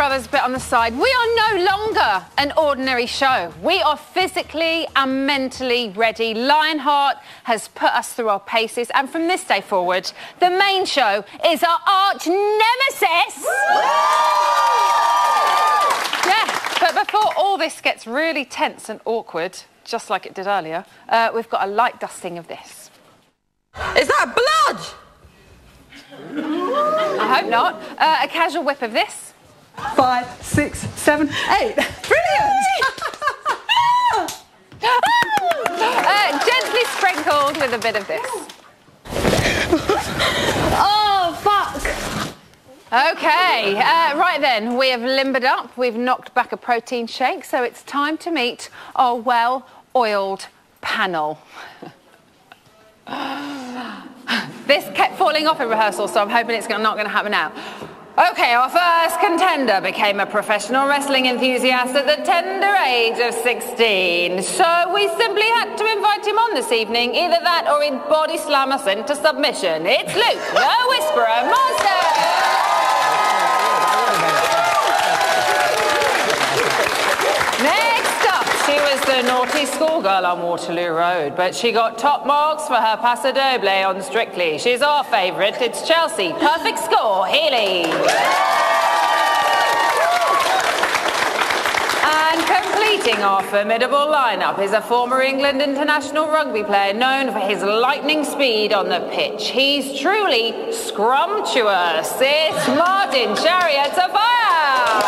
Brothers bit on the side. We are no longer an ordinary show. We are physically and mentally ready. Lionheart has put us through our paces, and from this day forward, the main show is our arch nemesis. Yeah, but before all this gets really tense and awkward, just like it did earlier, we've got a light dusting of this. Is that blood? I hope not. A casual whip of this. 5, 6, 7, 8. Brilliant! Gently sprinkled with a bit of this. Oh, fuck! OK, right then, we have limbered up, we've knocked back a protein shake, so it's time to meet our well-oiled panel. This kept falling off in rehearsal, so I'm hoping it's not going to happen now. OK, our first contender became a professional wrestling enthusiast at the tender age of 16. So we simply had to invite him on this evening. Either that or he'd body slam us into submission. It's Luke, the Whisperer Monster! Next up, she was the naughty schoolgirl on Waterloo Road, but she got top marks for her paso doble on Strictly. She's our favourite. It's Chelsea. Perfect score, Healy. And completing our formidable lineup is a former England international rugby player known for his lightning speed on the pitch. He's truly scrumptious. It's Martin Chariots of Fire.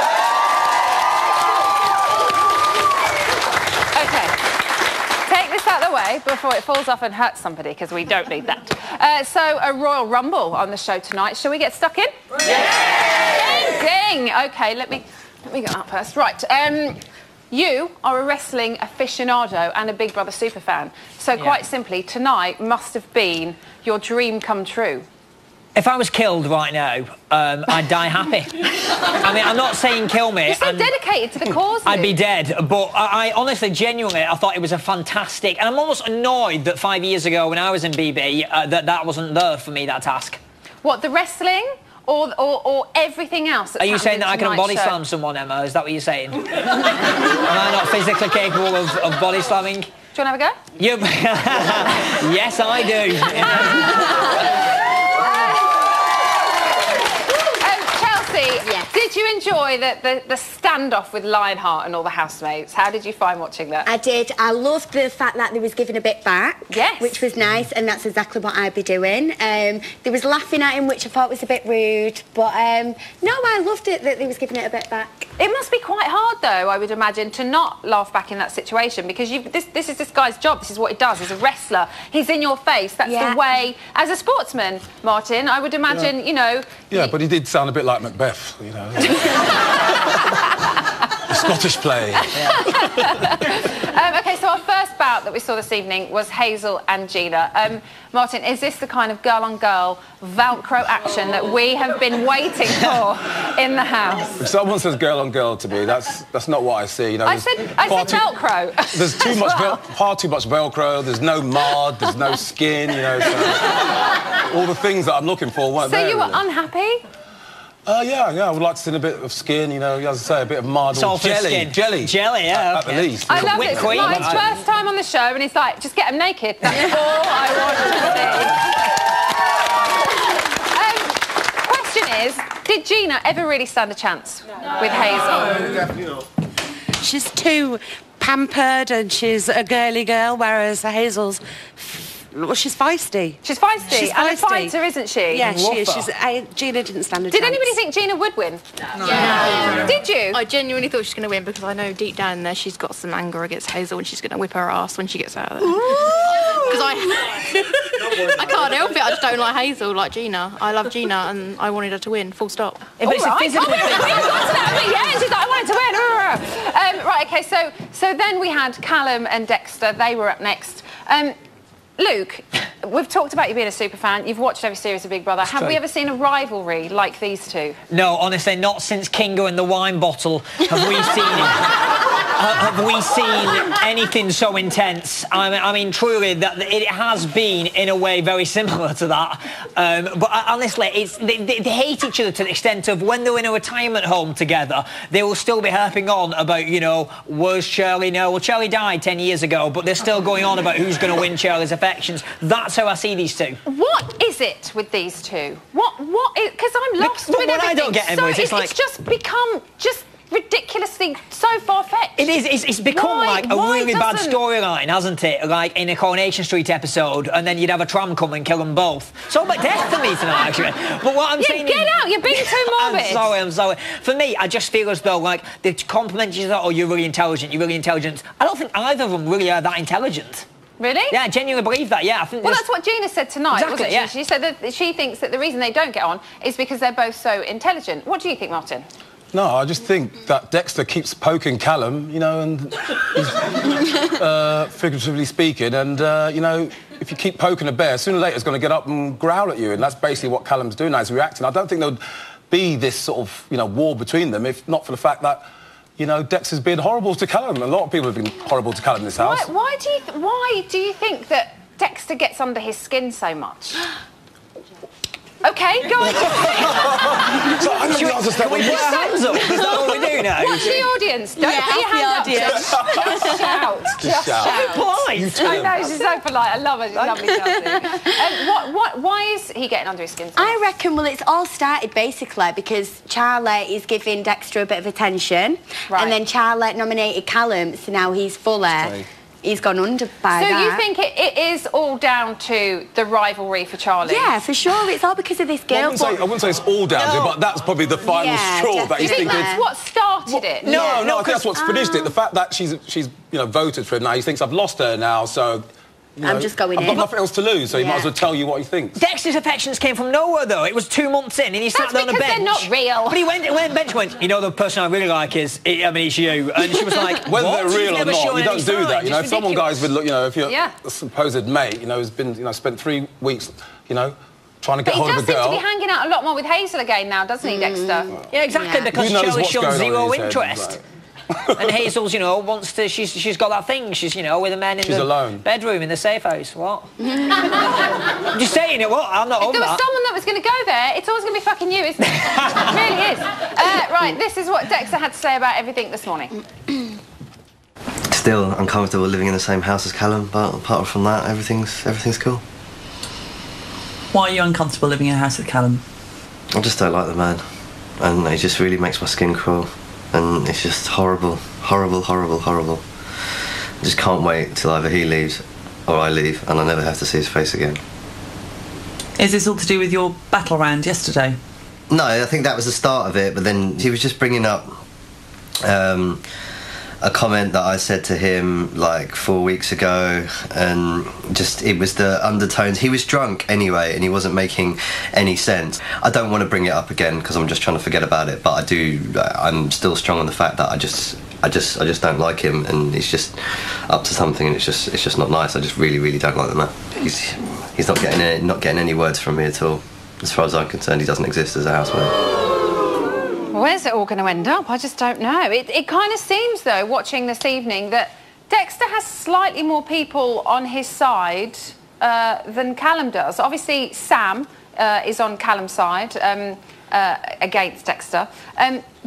Out of the way before it falls off and hurts somebody, because we don't need that. So a Royal Rumble on the show tonight. Shall we get stuck in? Yeah! Ding, ding. OK, let me get that first. Right, you are a wrestling aficionado and a Big Brother superfan. So quite simply, tonight must have been your dream come true. If I was killed right now, I'd die happy. I mean, I'm not saying kill me. You're so dedicated to the cause, I'd be dead, but I honestly, genuinely, I thought it was a fantastic... And I'm almost annoyed that 5 years ago, when I was in BB, that wasn't there for me, that task. What, the wrestling? Or everything else that's Are you saying that I can body show? slam someone, Emma? Is that what you're saying? Am I not physically capable of body slamming? Do you want to have a go? You... Yes, I do. Did you enjoy the standoff with Lionheart and all the housemates? How did you find watching that? I did. I loved the fact that they was giving a bit back. Yes. Which was nice, and that's exactly what I'd be doing. They was laughing at him, which I thought was a bit rude. But, no, I loved it that they was giving it a bit back. It must be quite hard, though, I would imagine, to not laugh back in that situation, because this is this guy's job. This is what he does. He's a wrestler. He's in your face. That's the way... As a sportsman, Martin, I would imagine, you know... Yeah, but he did sound a bit like Macbeth, you know. The Scottish play. OK, so our first bout that we saw this evening was Hazel and Gina. Martin, is this the kind of girl-on-girl Velcro action that we have been waiting for in the house? If someone says girl-on-girl to me, that's not what I see. You know, I said Velcro. There's too much, far too much Velcro. There's no mud. There's no skin. You know, so all the things that I'm looking for weren't there. So you were unhappy? Yeah, I would like to see a bit of skin, you know, as I say, a bit of mud or jelly. Jelly, yeah, at the least. I love it. It's Mike's first time on the show, and he's like, just get them naked. That's all I want to see. Question is, did Gina ever really stand a chance with Hazel? No, definitely not. She's too pampered and she's a girly girl, whereas Hazel's... Well, she's feisty. She's feisty. She's and feisty. a fighter, isn't she? Yeah, she is. Gina didn't stand a chance. Did anybody think Gina would win? No. Yeah. Did you? I genuinely thought she was going to win, because I know deep down there she's got some anger against Hazel and she's going to whip her ass when she gets out of there. Because I can't help it. I just don't like Hazel like Gina. I love Gina and I wanted her to win, full stop. Yeah, but it's a physical thing. Yeah, and she's like, I wanted to win. Right, OK, so then we had Callum and Dexter. They were up next. Luke, we've talked about you being a superfan. You've watched every series of Big Brother. Have we ever seen a rivalry like these two? No, honestly, not since Kingo and the wine bottle have we seen it. have we seen anything so intense. I mean, truly, that it has been, in a way, very similar to that. But honestly, they hate each other to the extent of when they're in a retirement home together, they will still be harping on about, you know, where's Charlie now? Well, Charlie died 10 years ago, but they're still going on about who's going to win Charlie's affections. That's how I see these two. What is it with these two? What is... Because I'm lost with everything. I don't get him with, it's just become just ridiculously so far-fetched. It is. It's become like a really bad storyline, hasn't it? Like in a Coronation Street episode, and then you'd have a tram come and kill them both. It's all about death for me tonight, actually. But what I'm saying get out! You're being too morbid. I'm sorry. For me, I just feel as though, like, they compliment each other, oh, you're really intelligent, you're really intelligent. I don't think either of them really are that intelligent. Really? Yeah, I genuinely believe that, yeah. I think well, that's what Gina said tonight, exactly, wasn't she? Yeah. She said that she thinks that the reason they don't get on is because they're both so intelligent. What do you think, Martin? No, I just think that Dexter keeps poking Callum, you know, and he's, figuratively speaking, and, you know, if you keep poking a bear, sooner or later it's going to get up and growl at you, and that's basically what Callum's doing now, he's reacting. I don't think there would be this sort of, you know, war between them if not for the fact that, you know, Dexter's been horrible to Callum. A lot of people have been horrible to Callum in this house. Why do you think that Dexter gets under his skin so much? OK, go on. So I know the answer to that one. Put your hands up. Is that what we do now? Watch the audience. Don't put your hands up. Just shout. Just shout. Polite. I know, she's so polite. I love her. She's lovely, Chelsea. Why is he getting under his skin so much? I reckon, well, it's all started basically because Charlie is giving Dexter a bit of attention. Right. And then Charlie nominated Callum, so now he's fully... He's gone under by that. So you think it is all down to the rivalry for Charlie? Yeah, for sure. It's all because of this girl. I wouldn't say it's all down to it, but that's probably the final straw that he's Do you think thinking... that's what started it? No, I think that's what's finished it. The fact that she's you know, voted for him now, he thinks I've lost her now, so... You know, I'm just going I've got nothing else to lose, so he might as well tell you what he thinks. Dexter's affections came from nowhere, though. It was 2 months in, and he sat there on a bench. That's because they're not real. But he went bench, went, you know, the person I really like is, I mean, it's you. And she was like, whether what? they're real or not, you don't do that. You know, if someone ridiculous. guys would look, you know, if you're a supposed mate, you know, who's been, you know, spent 3 weeks, you know, trying to get hold of a girl. But he does seem to be hanging out a lot more with Hazel again now, doesn't he, Dexter? Yeah, exactly, because Charlie's shown zero interest. And Hazel's, you know, wants to... She's got that thing. She's, you know, with a man in the bedroom in the safe house. What? I'm just saying it. What? I'm not over that. If there was someone that was going to go there, it's always going to be fucking you, isn't it? It really is. Right, this is what Dexter had to say about everything this morning. Still uncomfortable living in the same house as Callum, but apart from that, everything's cool. Why are you uncomfortable living in a house with Callum? I just don't like the man, and it just really makes my skin crawl. And it's just horrible, horrible, horrible, horrible. I just can't wait till either he leaves or I leave and I never have to see his face again. Is this all to do with your battle round yesterday? No, I think that was the start of it, but then he was just bringing up a comment that I said to him like 4 weeks ago, and just it was the undertones. He was drunk anyway and he wasn't making any sense. I don't want to bring it up again because I'm just trying to forget about it, but I'm still strong on the fact that I just don't like him, and he's just up to something, and it's just not nice. I just really don't like the man. He's not getting any words from me at all. As far as I'm concerned, he doesn't exist as a housemate. Where's it all going to end up? I just don't know. It kind of seems, though, watching this evening, that Dexter has slightly more people on his side than Callum does. Obviously, Sam is on Callum's side against Dexter.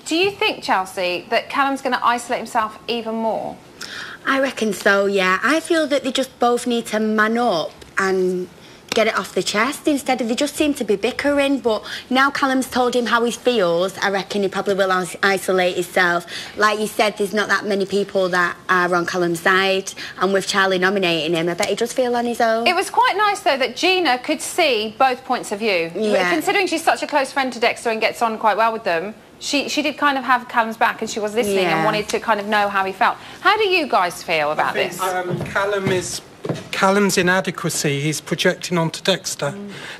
Do you think, Chelsea, that Callum's going to isolate himself even more? I reckon so, yeah. I feel that they just both need to man up and get it off the chest instead of they just seem to be bickering. But now Callum's told him how he feels, I reckon he probably will isolate himself. Like you said, there's not that many people that are on Callum's side, and with Charlie nominating him, I bet he does feel on his own. It was quite nice, though, that Gina could see both points of view. Yeah. Considering she's such a close friend to Dexter and gets on quite well with them, she did kind of have Callum's back, and she was listening and wanted to kind of know how he felt. How do you guys feel about this? Callum's inadequacy, he's projecting onto Dexter.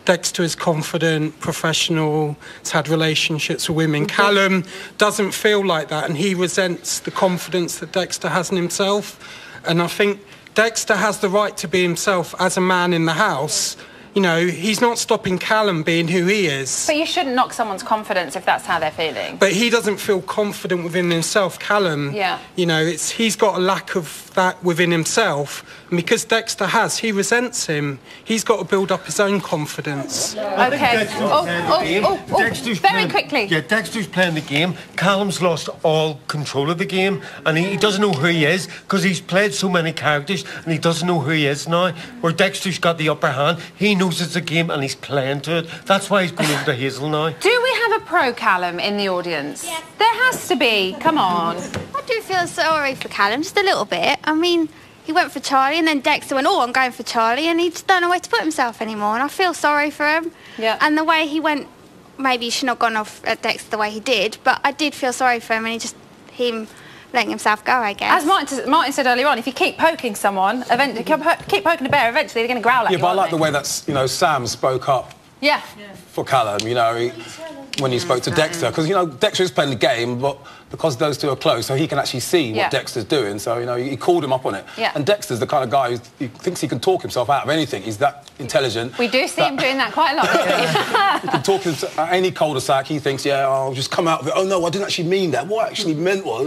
Dexter is confident, professional, has had relationships with women. Callum doesn't feel like that, and he resents the confidence that Dexter has in himself. And I think Dexter has the right to be himself as a man in the house. you know, he's not stopping Callum being who he is. But you shouldn't knock someone's confidence if that's how they're feeling. But he doesn't feel confident within himself, Callum. Yeah. You know, he's got a lack of that within himself. And because Dexter has, he resents him. He's got to build up his own confidence. Okay. Very quickly. Yeah, Dexter's playing the game. Callum's lost all control of the game, and he doesn't know who he is because he's played so many characters, and he doesn't know who he is now. Where Dexter's got the upper hand, he knows it's a game, and he's playing to it. That's why he's going over to Hazel now. Do we have a pro Callum in the audience? Yeah. There has to be. Come on. I do feel sorry for Callum, just a little bit. I mean, he went for Charlie, and then Dexter went, oh, I'm going for Charlie, and he just don't know where to put himself anymore, and I feel sorry for him. Yeah. And the way he went, maybe he shouldn't have gone off at Dexter the way he did, but I did feel sorry for him, and him letting himself go, I guess. As Martin said earlier on, if you keep poking someone, eventually, keep poking a bear, eventually they're going to growl at you. Yeah, but I like they? the way that, you know, Sam spoke up Yeah. for Callum, you know, when he spoke to Dexter. Because, you know, Dexter is playing the game, but because those two are close, so he can actually see what Dexter's doing. So, you know, he called him up on it. Yeah. And Dexter's the kind of guy who thinks he can talk himself out of anything. He's that intelligent. We do see him doing that quite a lot, don't we? He can talk himself at any cul-de-sac. He thinks, yeah, I'll just come out of it. Oh, no, I didn't actually mean that. What I actually meant was...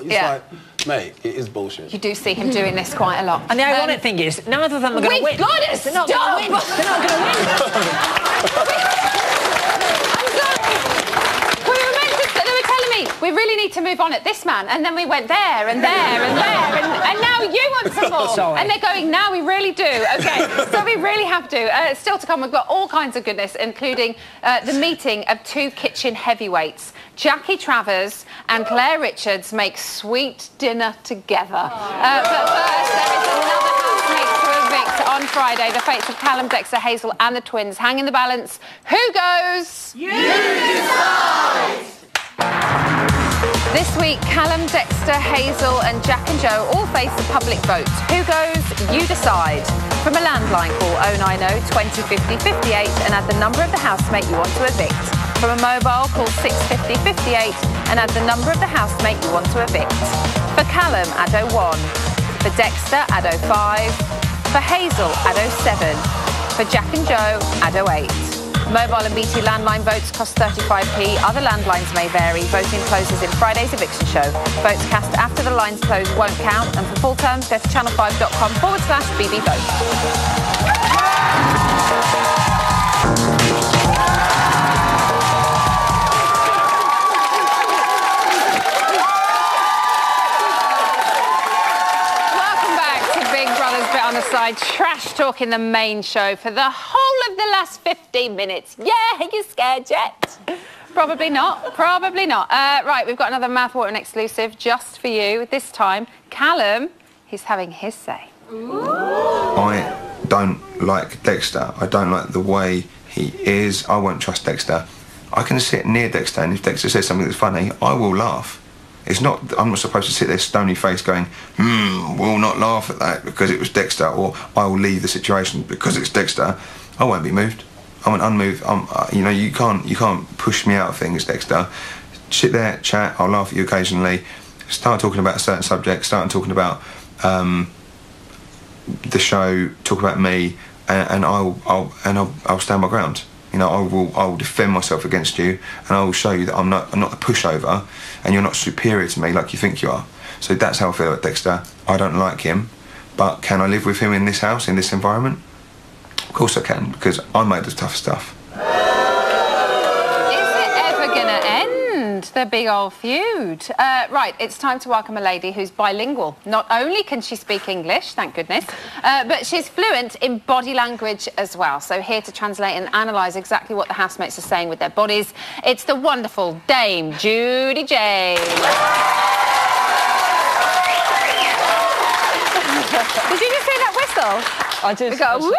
It's like, mate, it is bullshit. You do see him doing this quite a lot. And the ironic thing is, neither of them are going to win. We've got to stop! They're not going to win. We really need to move on at this man, and then we went there and there and there, and now you want some more. Sorry. And they're going, now we really do. Okay, so we really have to. Still to come, we've got all kinds of goodness, including the meeting of two kitchen heavyweights. Jackie Travers and Claire Richards make sweet dinner together. But first, there is another housemate to evict on Friday. The fates of Callum, Dexter, Hazel and the twins hang in the balance. Who goes? You decide! This week, Callum, Dexter, Hazel and Jack and Joe all face the public vote. Who goes? You decide. From a landline, call 090 20 50 58 and add the number of the housemate you want to evict. From a mobile, call 650 58 and add the number of the housemate you want to evict. For Callum, add 01. For Dexter, add 05. For Hazel, add 07. For Jack and Joe, add 08. Mobile and BT landline votes cost 35p. Other landlines may vary. Voting closes in Friday's eviction show. Votes cast after the lines close won't count. And for full terms, go to channel5.com/BB Vote. On the side, trash talking the main show for the whole of the last 15 minutes. Yeah, you scared yet? Probably not. Probably not. Right, we've got another mouthwatering exclusive just for you. This time, Callum, he's having his say. I don't like Dexter. I don't like the way he is. I won't trust Dexter. I can sit near Dexter, and if Dexter says something that's funny, I will laugh. It's not, I'm not supposed to sit there stony faced going, will not laugh at that because it was Dexter, or I will leave the situation because it's Dexter. I won't be moved. I'm an unmoved. You know, you can't push me out of things, Dexter. Sit there, chat. I'll laugh at you occasionally. Start talking about a certain subject. Start talking about the show. Talk about me, and I'll stand my ground. You know, I will defend myself against you, and I will show you that I'm not a pushover, and you're not superior to me like you think you are. So that's how I feel about Dexter. I don't like him, but can I live with him in this house, in this environment? Of course I can, because I'm made of tough stuff. Is it ever gonna end, the big old feud? Right, it's time to welcome a lady who's bilingual. Not only can she speak English, thank goodness, but she's fluent in body language as well. So here to translate and analyse exactly what the housemates are saying with their bodies, it's the wonderful Dame Judy James. Did you just hear that whistle? I did. We go, woo!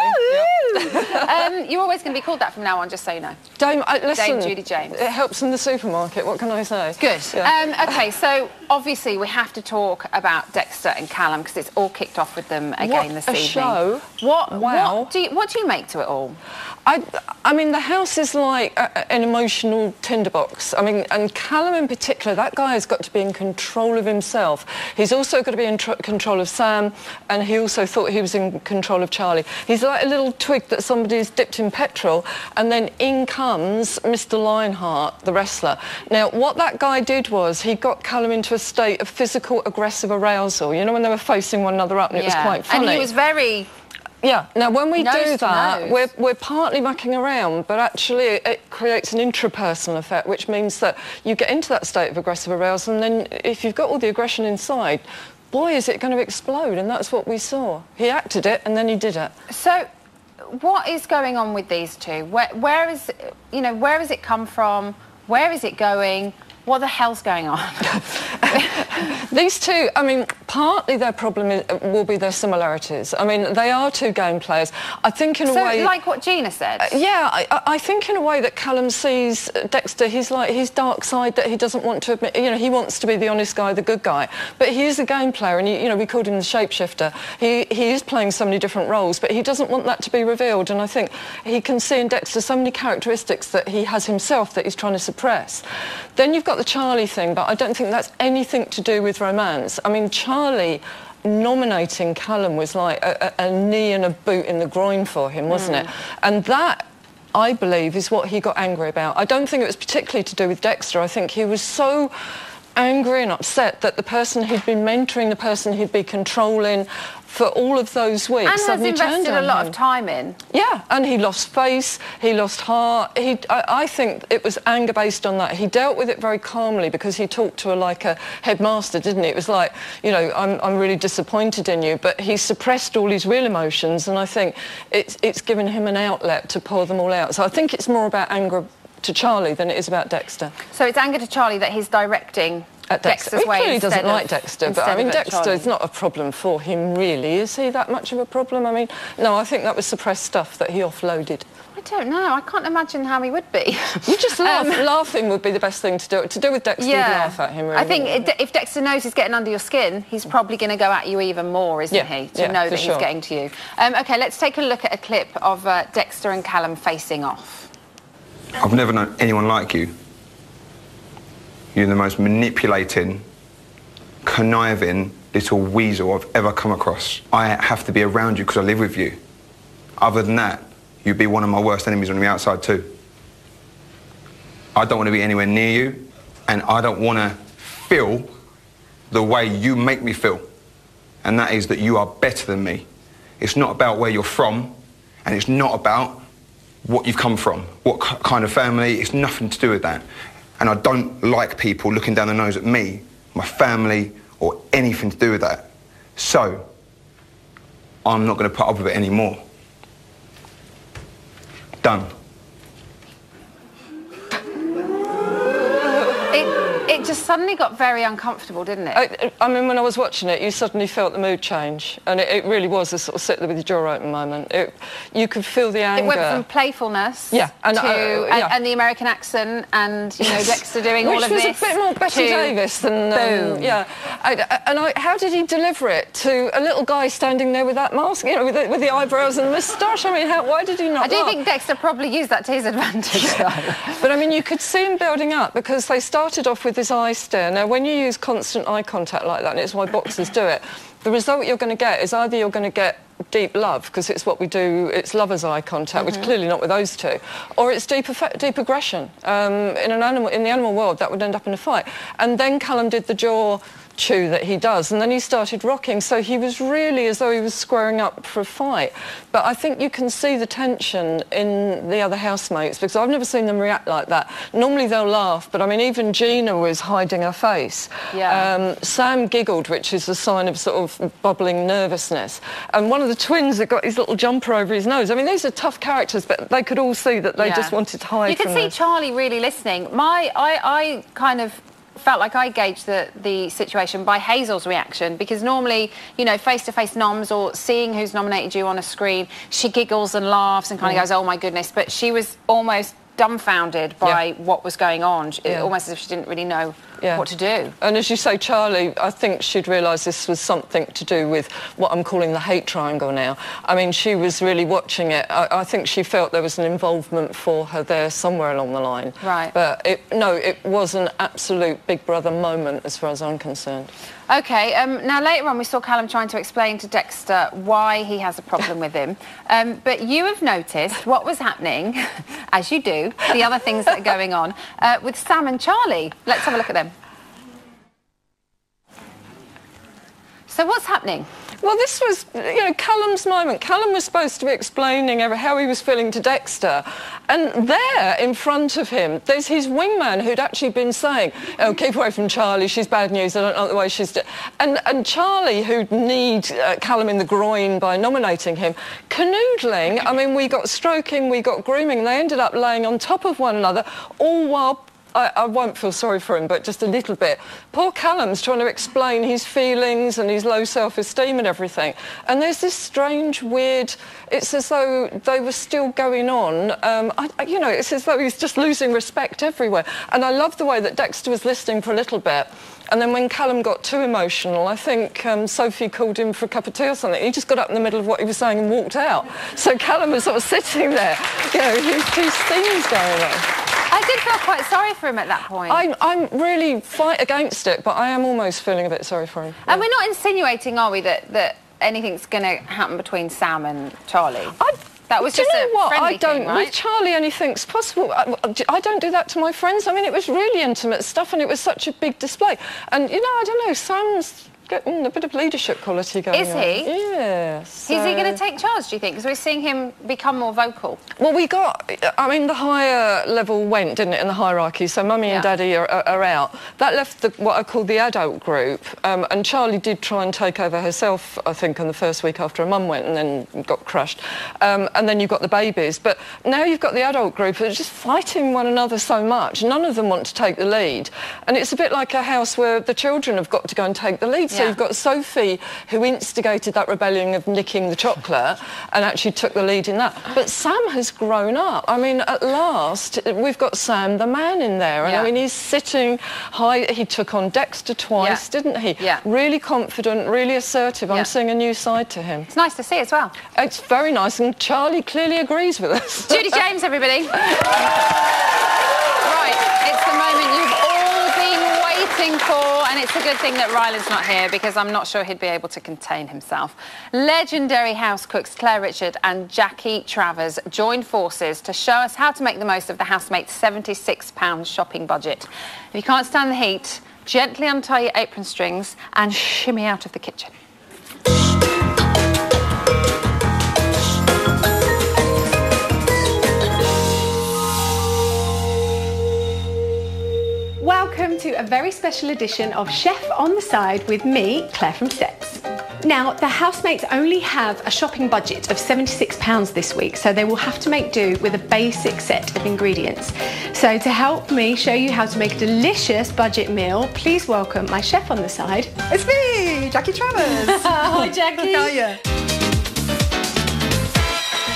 Yep. You're always going to be called that from now on, just so you know. Listen, Dame Judy James. It helps in the supermarket, what can I say? Good. Yeah. OK, so obviously we have to talk about Dexter and Callum because it's all kicked off with them again this evening. Show. Wow. What do you make to it all? I mean, the house is like an emotional tinderbox. I mean, and Callum in particular, that guy has got to be in control of himself. He's also got to be in control of Sam, and he also thought he was in control of Charlie. He's like a little twig whiff that somebody's dipped in petrol, and then in comes Mr. Lionheart, the wrestler. Now, what that guy did was he got Callum into a state of physical aggressive arousal. You know, when they were facing one another up, and it was quite funny. And he was very... Yeah, now when we nose do that, nose. we're partly mucking around, but actually it creates an intrapersonal effect, which means that you get into that state of aggressive arousal, and then if you've got all the aggression inside, boy, is it going to explode, and that's what we saw. He acted it, and then he did it. So, what is going on with these two? Where is, you know, where has it come from? Where is it going? What the hell's going on? These two, I mean, partly their problem will be their similarities. I mean, they are two game players. I think in a way... So, like what Gina said? Yeah, I think in a way that Callum sees Dexter, he's like his dark side that he doesn't want to admit. You know, he wants to be the honest guy, the good guy. But he is a game player, and, you know, we called him the shapeshifter. He is playing so many different roles, but he doesn't want that to be revealed. And I think he can see in Dexter so many characteristics that he has himself that he's trying to suppress. Then you've got the Charlie thing, but I don't think that's anything to do with romance. I mean, Charlie nominating Callum was like a knee and a boot in the groin for him, wasn't it? And that, I believe, is what he got angry about. I don't think it was particularly to do with Dexter. I think he was so angry and upset that the person who'd been mentoring, the person who'd been controlling for all of those weeks and suddenly has turned invested on a lot him. of time in. Yeah, and he lost face, he lost heart. I think it was anger based on that. He dealt with it very calmly because he talked to her like a headmaster, didn't he? It was like, you know, I'm really disappointed in you, but he suppressed all his real emotions, and I think it's given him an outlet to pour them all out. So I think it's more about anger to Charlie than it is about Dexter. So it's anger to Charlie that he's directing at Dexter's way. He clearly doesn't like Dexter, but I mean, Dexter Charlie. is not a problem for him, really. Is he that much of a problem? I mean, no, I think that was suppressed stuff that he offloaded. I don't know. I can't imagine how he would be. You just laugh. Laughing would be the best thing to do. To do with Dexter, yeah. you'd laugh at him, really. I think if Dexter knows he's getting under your skin, he's probably going to go at you even more, isn't he? To know that he's getting to you. OK, let's take a look at a clip of Dexter and Callum facing off. I've never known anyone like you. You're the most manipulating, conniving little weasel I've ever come across. I have to be around you because I live with you. Other than that, you'd be one of my worst enemies on the outside too. I don't want to be anywhere near you, and I don't want to feel the way you make me feel. And that is that you are better than me. It's not about where you're from, and it's not about what you've come from, what kind of family. It's nothing to do with that. And I don't like people looking down the nose at me, my family, or anything to do with that. So, I'm not going to put up with it anymore. Done. It just suddenly got very uncomfortable, didn't it? I mean, when I was watching it, you suddenly felt the mood change, and it really was a sort of sit there with your jaw open moment. You could feel the anger. It went from playfulness to and the American accent, and, you know, Dexter doing all of this. Which was a bit more Betty Davis than... boom. How did he deliver it to a little guy standing there with that mask, you know, with the eyebrows and the moustache? I mean, why did he not I do think Dexter probably used that to his advantage, though. But, I mean, you could see him building up, because they started off with this eye stare. Now, when you use constant eye contact like that, and it's why boxers do it, the result you're going to get is either you're going to get deep love, because it's what we do, it's lovers' eye contact, which clearly not with those two, or it's deep aggression. In the animal world, that would end up in a fight. And then Callum did the jaw chew that he does, and then he started rocking, so he was really as though he was squaring up for a fight. But I think you can see the tension in the other housemates, because I've never seen them react like that. Normally they'll laugh, but I mean, even Gina was hiding her face. Sam giggled, which is a sign of sort of bubbling nervousness, and one of the twins that got his little jumper over his nose. I mean, these are tough characters, but they could all see that they just wanted to hide. You could see Charlie really listening. I kind of felt like I gauged the situation by Hazel's reaction, because normally, you know, face-to-face noms or seeing who's nominated you on a screen, she giggles and laughs and kind of goes, oh my goodness, but she was almost dumbfounded by what was going on, almost as if she didn't really know what to do. And as you say, Charlie, I think she'd realised this was something to do with what I'm calling the hate triangle now. I mean, she was really watching it. I think she felt there was an involvement for her there somewhere along the line. Right. But it was an absolute Big Brother moment as far as I'm concerned. OK, now later on we saw Callum trying to explain to Dexter why he has a problem with him. But you have noticed what was happening, as you do, the other things that are going on, with Sam and Charlie. Let's have a look at them. So what's happening? Well, this was, Callum's moment. Callum was supposed to be explaining how he was feeling to Dexter. And there, in front of him, there's his wingman who'd actually been saying, oh, keep away from Charlie, she's bad news, I don't like the way she's... And Charlie, who'd need Callum in the groin by nominating him, canoodling. I mean, we got stroking, we got grooming. They ended up laying on top of one another, all while... I won't feel sorry for him, but just a little bit. Poor Callum's trying to explain his feelings and his low self-esteem and everything. And there's this strange, weird... It's as though they were still going on. It's as though he's just losing respect everywhere. And I love the way that Dexter was listening for a little bit. And then when Callum got too emotional, I think Sophie called him for a cup of tea or something. He just got up in the middle of what he was saying and walked out. So Callum was sort of sitting there, his themes going on. I did feel quite sorry for him at that point. I'm really fight against it, but I am almost feeling a bit sorry for him. And we're not insinuating, are we, that anything's going to happen between Sam and Charlie? That was just a friendly thing, right? With Charlie, anything's possible. I don't do that to my friends. I mean, it was really intimate stuff, and it was such a big display. And, I don't know, Sam's getting a bit of leadership quality going on. Is he? Yes. Is he going to take charge, do you think? Because we're seeing him become more vocal. Well, the higher level went, didn't it, in the hierarchy? So Mummy and Daddy are out. That left what I call the adult group. And Charlie did try and take over herself, I think, in the first week after her mum went and then got crushed. And then you've got the babies. But now you've got the adult group who are just fighting one another so much. None of them want to take the lead. And it's a bit like a house where the children have got to go and take the lead. So you've got Sophie, who instigated that rebellion of nicking the chocolate and actually took the lead in that. But Sam has grown up. I mean, at last, we've got Sam the man in there. And I mean, he's sitting high. He took on Dexter twice, didn't he? Yeah. Really confident, really assertive. I'm seeing a new side to him. It's nice to see as well. It's very nice, and Charlie clearly agrees with us. Judy James, everybody. Right, it's the moment you've all been waiting for, and it's a good thing that Ryland's not here because I'm not sure he'd be able to contain himself. Legendary house cooks Claire Richard and Jackie Travers joined forces to show us how to make the most of the housemate's £76 shopping budget. If you can't stand the heat, gently untie your apron strings and shimmy out of the kitchen. Welcome to a very special edition of Chef on the Side with me, Claire from Steps. Now, the housemates only have a shopping budget of £76 this week, so they will have to make do with a basic set of ingredients. So to help me show you how to make a delicious budget meal, please welcome my chef on the side. It's me, Jackie Travers. Hi, Jackie. How are you?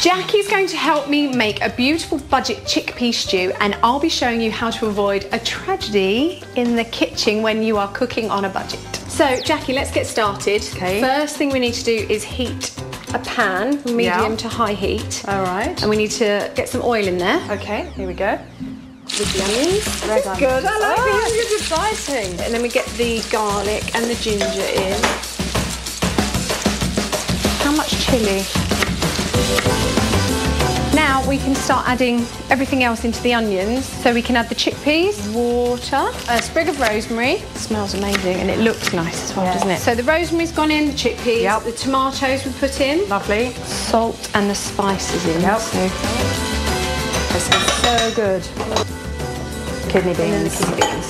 Jackie's going to help me make a beautiful budget chickpea stew, and I'll be showing you how to avoid a tragedy in the kitchen when you are cooking on a budget. So, Jackie, let's get started. Okay. First thing we need to do is heat a pan, medium to high heat. All right. And we need to get some oil in there. Okay, here we go. With the onions. Red onions. Good, I like these. It's exciting. And then we get the garlic and the ginger in. How much chilli? Now we can start adding everything else into the onions. So we can add the chickpeas, water, a sprig of rosemary. It smells amazing and it looks nice as well, doesn't it? So the rosemary's gone in, the chickpeas, the tomatoes we put in. Lovely. Salt and the spices in. Yep. So this is so good. Kidney beans. And then the kidney beans.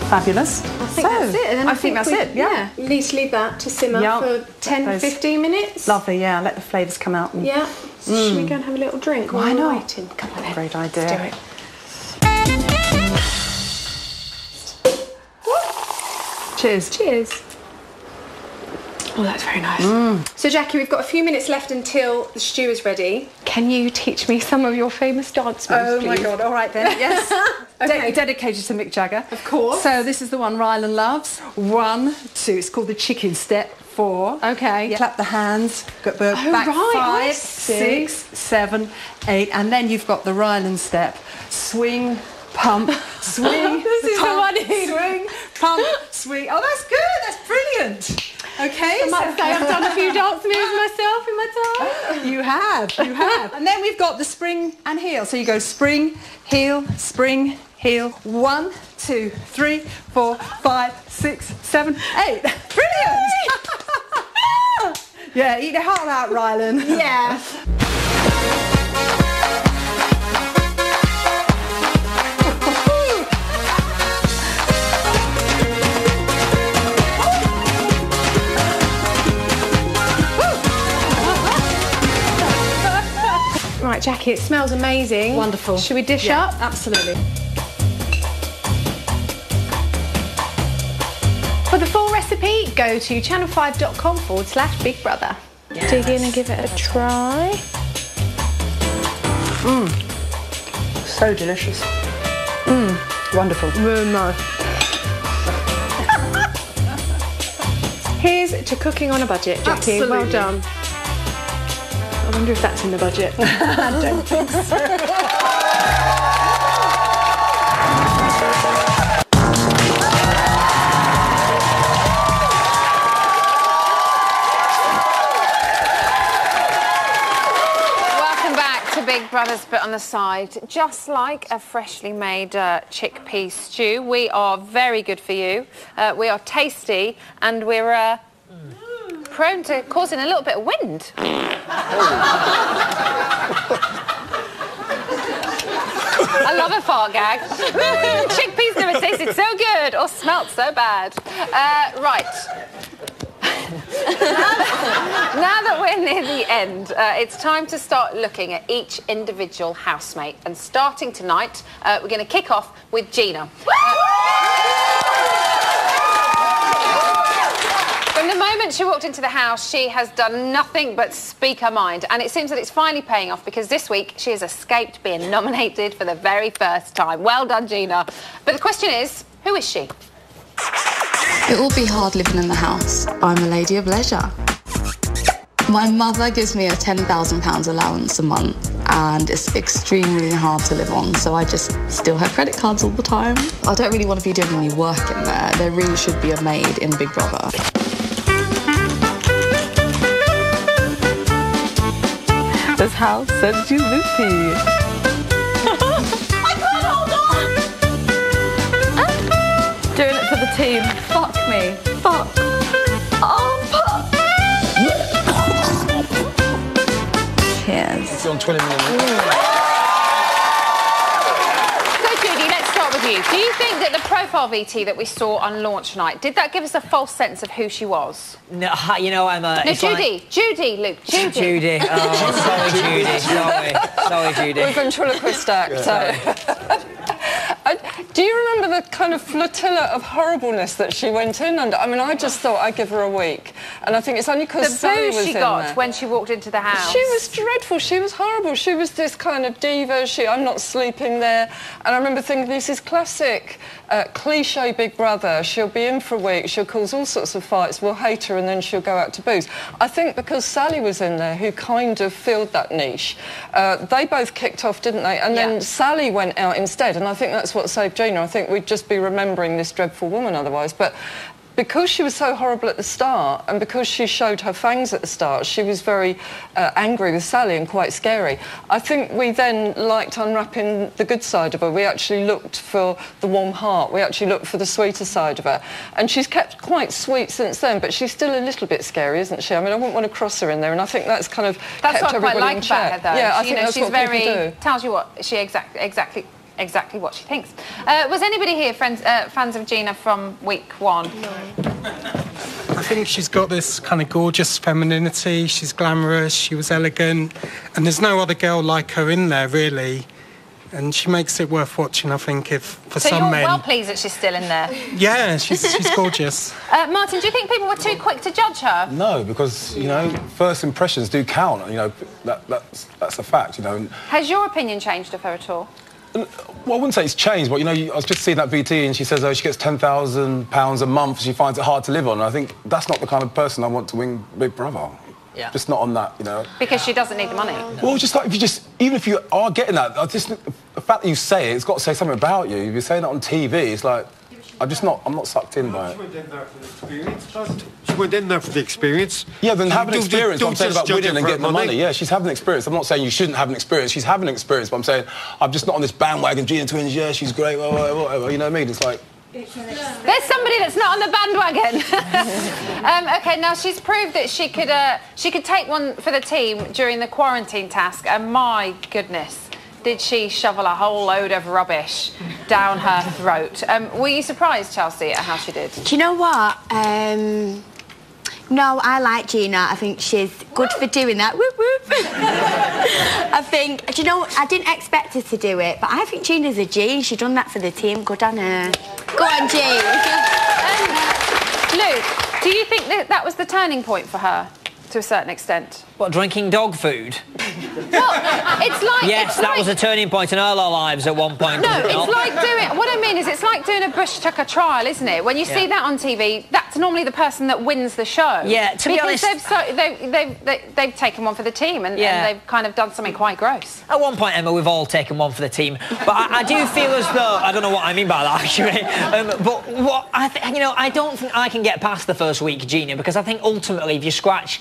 Fabulous. I think that's it. And then I think that's it, yeah. You need to leave that to simmer for 10, 15 minutes. Lovely, yeah. Let the flavours come out. And... Yeah. Should we go and have a little drink while we're waiting? Come on then. Great idea. Let's do it. Cheers. Cheers. Oh, that's very nice. So, Jackie, we've got a few minutes left until the stew is ready. Can you teach me some of your famous dance moves, Oh, my please? God. All right, then. Yes. Okay. Dedicated to Mick Jagger. Of course. So this is the one Rylan loves. 1, 2. It's called the chicken step. 4. Okay. Clap the hands. Go back right, 5, I see. 6, 7, 8. And then you've got the Rylan step. Swing, pump, swing. This is the one. Swing, pump, swing. Oh, that's good. That's brilliant. Okay. I might say I've done a few dance moves myself in my time. You have. And then we've got the spring and heel. So you go spring, heel, 1, 2, 3, 4, 5, 6, 7, 8. Brilliant! Yeah, eat your heart out, Rylan. Yeah. Right, Jackie, it smells amazing. Wonderful. Should we dish up? Absolutely. For the full recipe, go to channel5.com/Big Brother. Dig in and give it a try. So delicious. Wonderful. Really nice. Here's to cooking on a budget, Jackie. Absolutely. Well done. I wonder if that's in the budget. I don't think so. Big Brother's bit on the side, just like a freshly made chickpea stew. We are very good for you. We are tasty, and we're prone to causing a little bit of wind. I love a fart gag. Chickpeas never tasted so good or smelt so bad. Right. Now that we're near the end, it's time to start looking at each individual housemate. And starting tonight, we're going to kick off with Gina. From the moment she walked into the house, she has done nothing but speak her mind. And it seems that it's finally paying off, because this week she has escaped being nominated for the very first time. Well done, Gina. But the question is, who is she? It will be hard living in the house. I'm a lady of leisure. My mother gives me a £10,000 allowance a month, and it's extremely hard to live on, so I just steal her credit cards all the time. I don't really want to be doing any work in there. There really should be a maid in Big Brother. This house sends you loopy. I can't hold on! Doing it for the team. Fuck me. Fuck. Oh, fuck. Cheers. You're on 20 minutes. So, Judy, let's start with you. Do you think that the profile VT that we saw on launch night, did that give us a false sense of who she was? No, you know, Emma. No, Judy. Like... Judy, Luke. Judy. Judy. Oh, sorry, Judy. Sorry, Judy. We're ventriloquist act, so... Do you remember the kind of flotilla of horribleness that she went in under? I mean, I just thought I'd give her a week. And I think it's only because Sally was in there. The boo she got when she walked into the house. She was dreadful. She was horrible. She was this kind of diva. I'm not sleeping there. And I remember thinking, this is classic cliche Big Brother. She'll be in for a week. She'll cause all sorts of fights. We'll hate her, and then she'll go out to booze. I think because Sally was in there, who kind of filled that niche, they both kicked off, didn't they? And then Sally went out instead, and I think that's what saved Gina. I think we'd just be remembering this dreadful woman otherwise. But because she was so horrible at the start, and because she showed her fangs at the start, she was very angry with Sally and quite scary. I think we then liked unwrapping the good side of her. We actually looked for the warm heart. We actually looked for the sweeter side of her. And she's kept quite sweet since then, but she's still a little bit scary, isn't she? I mean, I wouldn't want to cross her in there, and I think that's kind of that's kept what I quite everybody like in check. about her, though. Yeah, I think that's she's what very people do. tells you what she exactly what she thinks. Was anybody here fans of Gina from week one? No. I think she's got this kind of gorgeous femininity. She's glamorous, she was elegant, and there's no other girl like her in there, really. and she makes it worth watching, I think, if for so some you're men. well pleased that she's still in there? Yeah, she's gorgeous. Martin, do you think people were too quick to judge her? No, because, you know, first impressions do count. You know, that's a fact, you know. Has your opinion changed of her at all? Well, I wouldn't say it's changed, but, you know, I was just seeing that VT and she says she gets £10,000 a month, she finds it hard to live on. And I think that's not the kind of person I want to win Big Brother. Yeah. Just not on that, you know. Because she doesn't need the money. Well, just like, even if you are getting that, the fact that you say it, it's got to say something about you. If you're saying it on TV, it's like, I'm not sucked in by it. She went in there for the experience. Yeah, then have an experience. I'm saying about winning and getting the money. Yeah, she's having an experience. I'm not saying you shouldn't have an experience. She's having an experience, but I'm saying I'm just not on this bandwagon. Gina Twins, yeah, she's great, whatever. You know what I mean? It's like... There's somebody that's not on the bandwagon. OK, now she's proved that she could take one for the team during the quarantine task, and my goodness, did she shovel a whole load of rubbish down her throat. Were you surprised, Chelsea, at how she did? Do you know what? No, I like Gina. I think she's good for doing that. Whoop, whoop. I think, do you know, I didn't expect her to do it, but I think Gina's a G. She's done that for the team. Good on her. Go on, G. Luke, do you think that was the turning point for her, to a certain extent? What, drinking dog food? Well, it's like... Yes, that was a turning point in all our lives at one point. No, it's like doing... What I mean is it's like doing a bush tucker trial, isn't it? When you see that on TV, that's normally the person that wins the show. Yeah, to be honest... Because they've taken one for the team and they've kind of done something quite gross. At one point, Emma, we've all taken one for the team. But I do feel as though... I don't know what I mean by that, actually. But what I don't think I can get past the first week, Gina, because I think ultimately if you scratch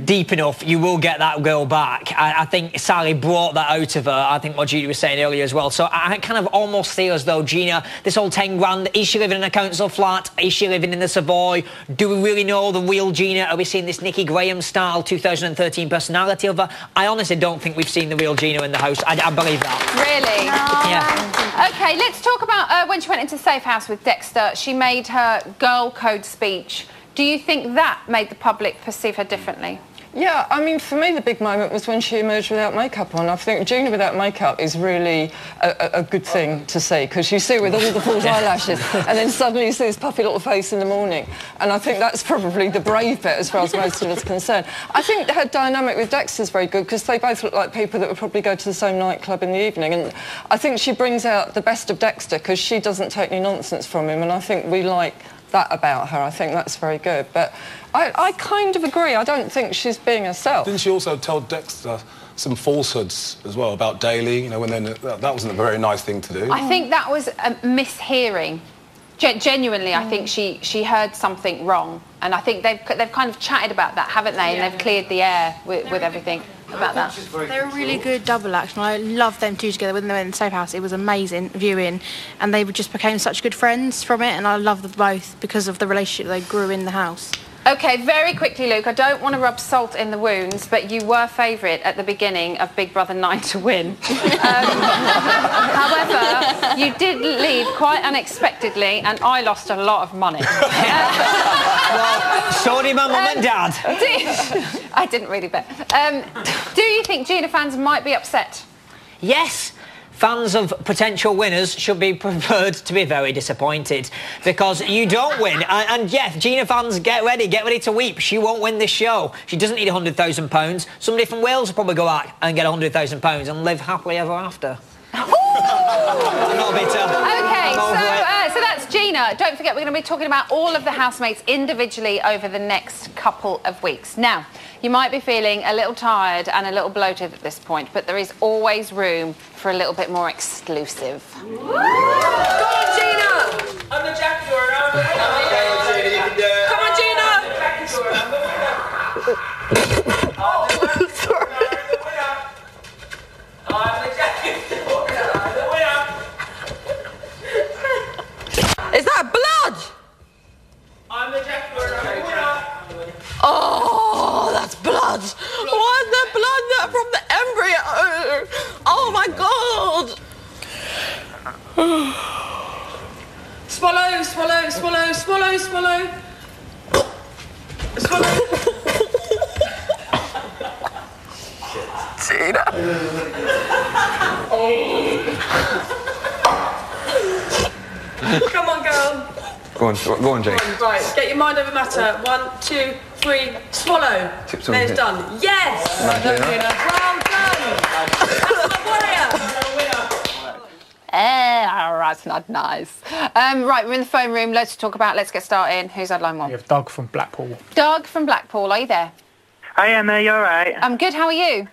deep enough, you will get that girl back. I think Sally brought that out of her. I think what Gina was saying earlier as well. So I kind of almost feel as though Gina, this whole 10 grand, is she living in a council flat? Is she living in the Savoy? Do we really know the real Gina? Are we seeing this Nikki Graham style 2013 personality of her? I honestly don't think we've seen the real Gina in the house. I believe that. Really? No. Yeah. OK, let's talk about when she went into Safe House with Dexter. She made her girl code speech. Do you think that made the public perceive her differently? Yeah, I mean, for me, the big moment was when she emerged without makeup on. I think Gina without makeup is really a good thing to see, because you see her with all the false eyelashes, and then suddenly you see this puffy little face in the morning. And I think that's probably the brave bit as far as most of us are concerned. I think her dynamic with Dexter's very good, because they both look like people that would probably go to the same nightclub in the evening. And I think she brings out the best of Dexter, because she doesn't take any nonsense from him, and I think we like that about her. I think that's very good. But I kind of agree. I don't think she's being herself. Didn't she also tell Dexter some falsehoods as well about Daly? You know, when that wasn't a very nice thing to do. I think that was a mishearing. Genuinely, I think she heard something wrong, and I think they've kind of chatted about that, haven't they? And they've cleared the air with everything about that. They're a really good double act, and I love them two together. When they were in the Safe House, it was amazing viewing, and they just became such good friends from it, and I love them both because of the relationship they grew in the house. OK, very quickly, Luke, I don't want to rub salt in the wounds, but you were favourite at the beginning of Big Brother 9 to win. However, you did leave quite unexpectedly, and I lost a lot of money. Well, so did my mum and dad. I didn't really bet. Do you think Gina fans might be upset? Yes. Fans of potential winners should be prepared to be very disappointed, because you don't win. And yes, Gina fans, get ready to weep. She won't win this show. She doesn't need £100,000. Somebody from Wales will probably go out and get £100,000 and live happily ever after. I'm not bitter. OK, so that's Gina. Don't forget, we're going to be talking about all of the housemates individually over the next couple of weeks. Now, you might be feeling a little tired and a little bloated at this point, but there is always room for a little bit more exclusive. Go on, Gina! I'm the jackdaw. Come on, Gina! Oh, sorry. Is that blood? I'm the jackdaw. Oh, that's blood. What's the blood from the embryo? Oh my God. Swallow, swallow, swallow, swallow, swallow. Swallow. Gina. Come on, girl. Go on, Jake. Right, get your mind over matter. 1, 2, 3, swallow. Tips on Then it's hip. done. Yes! Nice, Well Gina. done. That's my warrior. That's not nice. Right, we're in the phone room. Loads to talk about. Let's get started. Who's had line 1? We have Doug from Blackpool. Doug from Blackpool, are you there? Hi Emma, you alright? I'm good, how are you?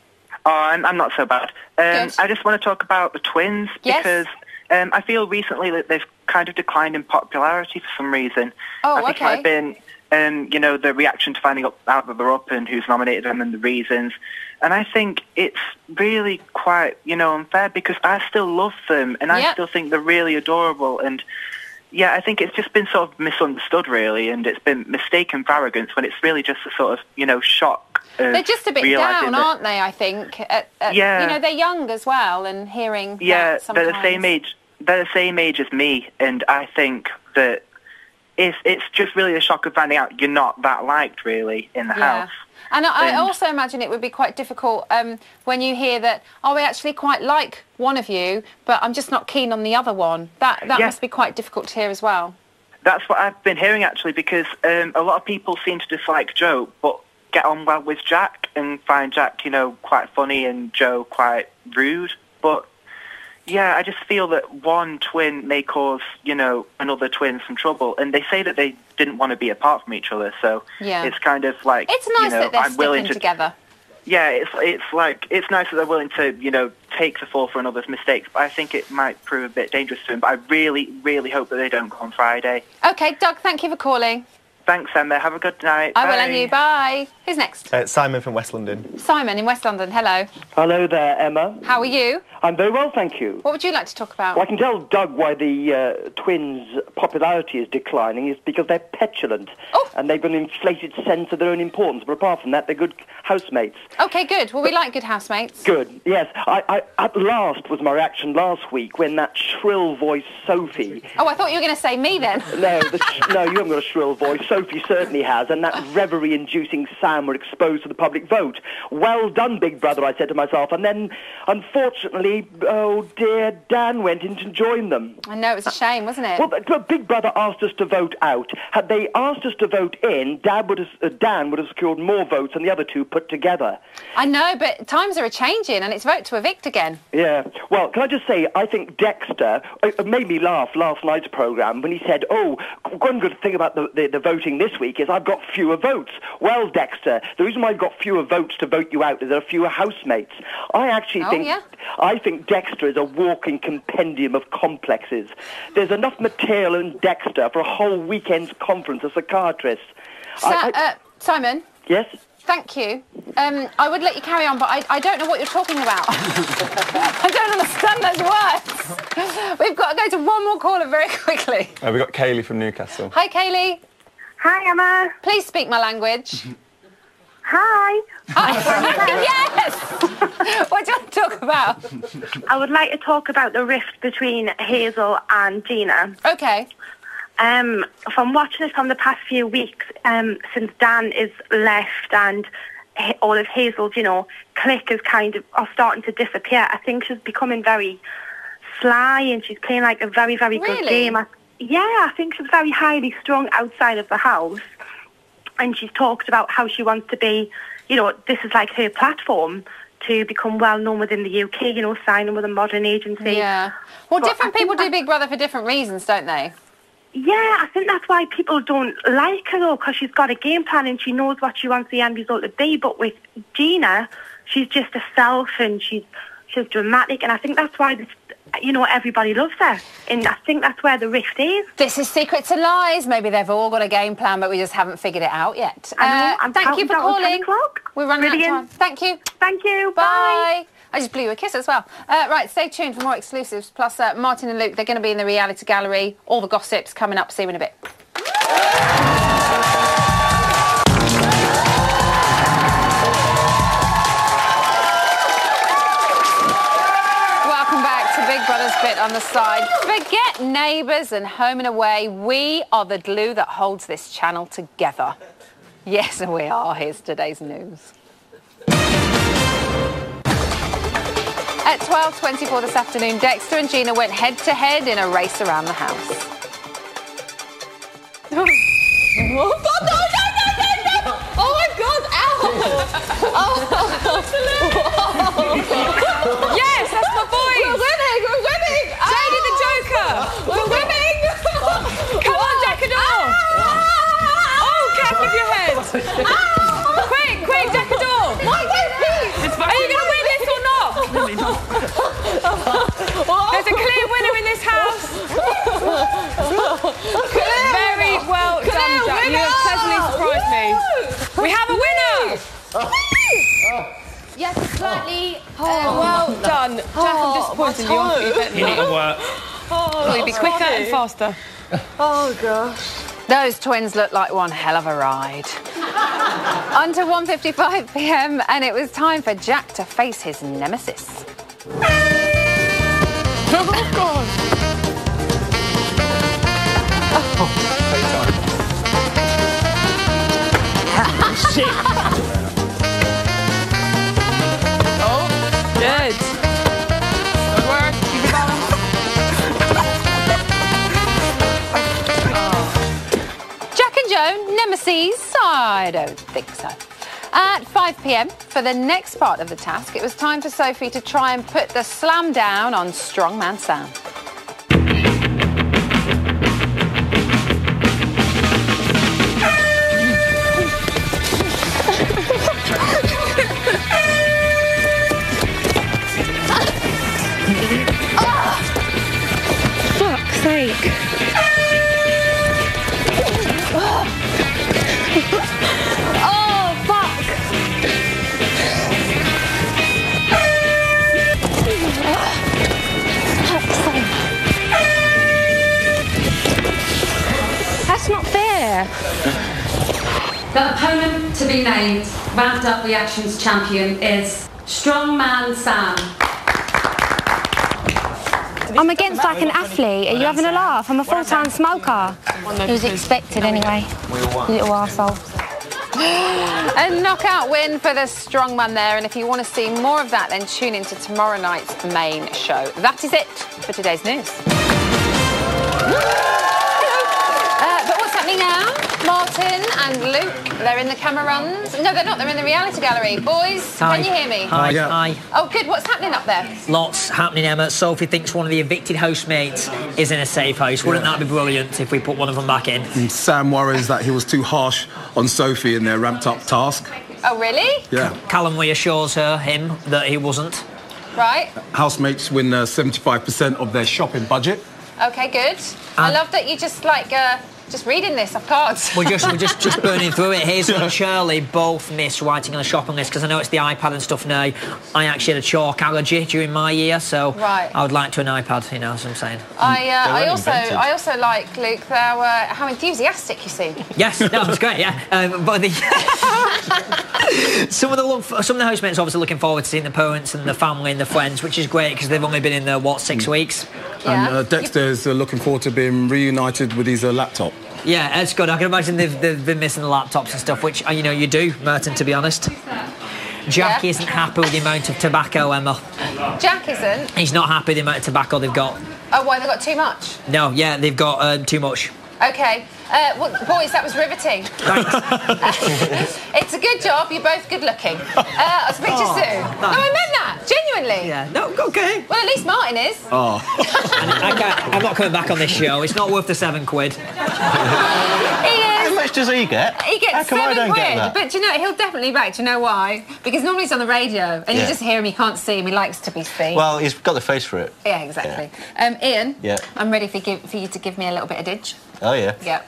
Oh, I'm not so bad. Good. I just want to talk about the twins because I feel recently that they've kind of declined in popularity for some reason. Oh, I think okay. it might have been, the reaction to finding out that they're up and who's nominated them and the reasons. And I think it's really quite, unfair because I still love them and I still think they're really adorable. And, yeah, I think it's just been sort of misunderstood, really, and it's been mistaken for arrogance when it's really just a sort of, shock. They're just a bit down, aren't they, I think? Yeah. They're young as well and hearing that they're the sometimes. same age. They're the same age as me, and I think that it's just really a shock of finding out you're not that liked, really, in the house. And I also imagine it would be quite difficult when you hear that, we actually quite like one of you, but I'm just not keen on the other one. That must be quite difficult to hear as well. That's what I've been hearing, actually, because a lot of people seem to dislike Joe, but get on well with Jack and find Jack, quite funny and Joe quite rude. But, yeah, I just feel that one twin may cause, another twin some trouble. And they say that they didn't want to be apart from each other, so it's kind of like, it's nice that they're sticking together. Yeah, it's nice that they're willing to, take the fall for another's mistakes, but I think it might prove a bit dangerous to them. But I really, really hope that they don't go on Friday. OK, Doug, thank you for calling. Thanks, Emma. Have a good night. I will, and you. Bye. Who's next? Simon from West London. Simon in West London. Hello. Hello there, Emma. How are you? I'm very well, thank you. What would you like to talk about? Well, I can tell Doug why the twins' popularity is declining is because they're petulant and they've an inflated sense of their own importance. But apart from that, they're good housemates. OK, good. Well, we like good housemates. Good, yes. I at last was my reaction last week when that shrill voice Sophie... Oh, I thought you were going to say me then. No, no, you haven't got a shrill voice. Sophie certainly has, and that reverie-inducing sound were exposed to the public vote. Well done, Big Brother, I said to myself. And then, unfortunately, oh dear, Dan went in to join them. I know, it was a shame, wasn't it? Well, but Big Brother asked us to vote out. Had they asked us to vote in, Dan would have secured more votes than the other two put together. I know, but times are a-changing, and it's vote to evict again. Yeah. Well, can I just say, I think Dexter made me laugh last night's programme when he said, one good thing about the voting this week is I've got fewer votes. Well, Dexter, the reason why I've got fewer votes to vote you out is there are fewer housemates. I actually think Dexter is a walking compendium of complexes. There's enough material in Dexter for a whole weekend's conference of psychiatrists. Simon? Yes? Thank you. I would let you carry on, but I don't know what you're talking about. I don't understand those words. We've got to go to one more caller very quickly. We've got Kaylee from Newcastle. Hi, Kaylee. Hi, Emma. Please speak my language. Hi. Yes! What do you want to talk about? I would like to talk about the rift between Hazel and Gina. OK. From watching it from the past few weeks, since Dan is left and all of Hazel's, clique is kind of are starting to disappear, I think she's becoming very sly and she's playing like a very, very good game. I think she's very highly strung outside of the house. And she's talked about how she wants to be, this is like her platform to become well known within the UK, signing with a modern agency. Yeah. Well, different people do Big Brother for different reasons, don't they? Yeah, I think that's why people don't like her, though, because she's got a game plan and she knows what she wants the end result to be. But with Gina, she's just herself and she's dramatic. And I think that's why everybody loves her. And I think that's where the rift is. This is Secrets and Lies. Maybe they've all got a game plan, but we just haven't figured it out yet. Thank you for calling. We're running out of time. Thank you. Thank you. Bye. I just blew you a kiss as well. Right, stay tuned for more exclusives. Plus, Martin and Luke, they're going to be in the reality gallery. All the gossips coming up. See you in a bit. Welcome back to Big Brother's Bit on the Side. Forget Neighbours and Home and Away. We are the glue that holds this channel together. Yes, we are. Here's today's news. At 12:24 this afternoon, Dexter and Gina went head-to-head in a race around the house. Oh, God, no! Oh, my God, ow! Yes, that's my voice! We're winning! Jadie the Joker! We're winning! Come on, Jackadaw! Oh, careful with your head! Quick, Jackadaw! Are you going to win this or not? There's a clear winner in this house. Very well done, Jack. You have pleasantly surprised me. We have a winner! Yes, slightly. Well done. Jack, I'm disappointed in you. You need to work. You'll be quicker and faster. Oh, gosh. Those twins look like one hell of a ride. Until 1:55 p.m, and it was time for Jack to face his nemesis. Oh, God. Shit. Oh, good. Good work. Keep it going. Jack and Joe, nemesis? I don't think so. At 5 p.m, for the next part of the task, it was time for Sophie to try and put the slam down on Strongman Sam. Fuck's sake. Oh, fuck. That's not fair. The opponent to be named Ramped Up Reactions champion is Strongman Sam. I'm against like an athlete. Are you having a laugh? I'm a full-time smoker. It was expected anyway. Little arsehole. A knockout win for the strongman there, and if you want to see more of that, then tune into tomorrow night's main show. That is it for today's news. But what's happening now? Martin and Luke, they're in the Camerons. No, they're not. They're in the reality gallery. Boys, Hi. can you hear me? Hi. Yeah. Hi. Oh, good. What's happening up there? Lots happening, Emma. Sophie thinks one of the evicted housemates is in a safe house. Wouldn't that be brilliant if we put one of them back in? And Sam worries that he was too harsh on Sophie in their ramped-up task. Oh, really? Yeah. Callum reassures him that he wasn't. Right. Housemates win 75% of their shopping budget. Okay, good. I love that you just just reading this off cards. We're just burning through it. Hazel and Shirley both miss writing on the shopping list because I know it's the iPad and stuff now. I actually had a chalk allergy during my year, so right. I would like to an iPad. You know what I'm saying? I also like, Luke, how enthusiastic you seem. Yes, no, it's great. Yeah, but some of the housemates are obviously looking forward to seeing the parents and the family and the friends, which is great because they've only been in there 6 weeks. Yeah. And Dexter's looking forward to being reunited with his laptop. Yeah, it's good. I can imagine they've been missing the laptops and stuff, which, you do, Merton, to be honest. Jack isn't happy with the amount of tobacco, Emma. Jack isn't? He's not happy with the amount of tobacco they've got. Oh, why? They've got too much? No, yeah, they've got too much. OK. Well, boys, that was riveting. It's a good job. You're both good-looking. I'll speak to you soon. Thanks. No, I meant that. Genuinely. Yeah, no, OK. Well, at least Martin is. Oh. I'm not coming back on this show. It's not worth the £7. He is. How much does he get? He gets How come I don't £7. get that? But, he'll definitely back. Do you know why? Because normally he's on the radio, and you Yeah. just hear him, you can't see him, he likes to be seen. Well, he's got the face for it. Yeah, exactly. Ian, Yeah. I'm ready for you to give me a little bit of ditch. Oh, yeah? Yeah.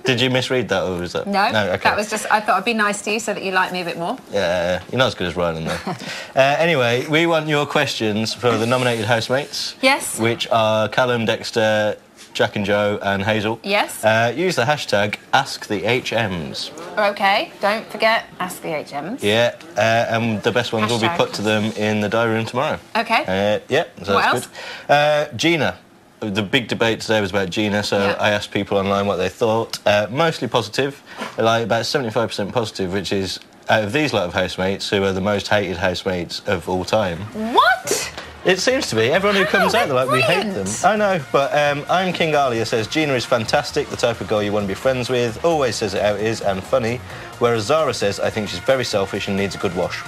Did you misread that, or was that? No, okay. that was just, I thought I'd be nice to you so that you like me a bit more. Yeah, you're not as good as Rylan, though. Anyway, we want your questions for the nominated housemates. Yes. Which are Callum, Dexter, Jack and Joe and Hazel. Yes. Use the hashtag AskTheHMs. OK, don't forget, ask the HMs. Yeah, and the best ones will be Hashtag. put to them in the diary room tomorrow. OK. Yeah, so What that's good. Gina. The big debate today was about Gina, so Yeah. I asked people online what they thought. Mostly positive, like about 75% positive, which is out of these lot of housemates who are the most hated housemates of all time. What? It seems to be. Everyone who comes out, they're like, we hate them. I know, but I'm King Alia says, Gina is fantastic, the type of girl you want to be friends with, always says it how it is, and funny. Whereas Zara says, I think she's very selfish and needs a good wash.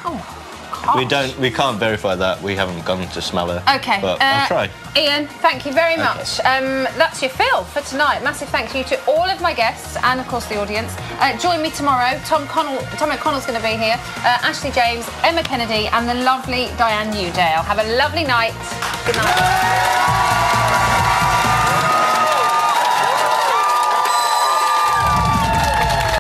Oh. We can't verify that. We haven't gone to smell her. Okay. But I'll try. Ian, thank you very much. That's your fill for tonight. Massive thank you to all of my guests and, of course, the audience. Join me tomorrow. Tom O'Connell's going to be here. Ashley James, Emma Kennedy and the lovely Diane Newdale. Have a lovely night. Good night.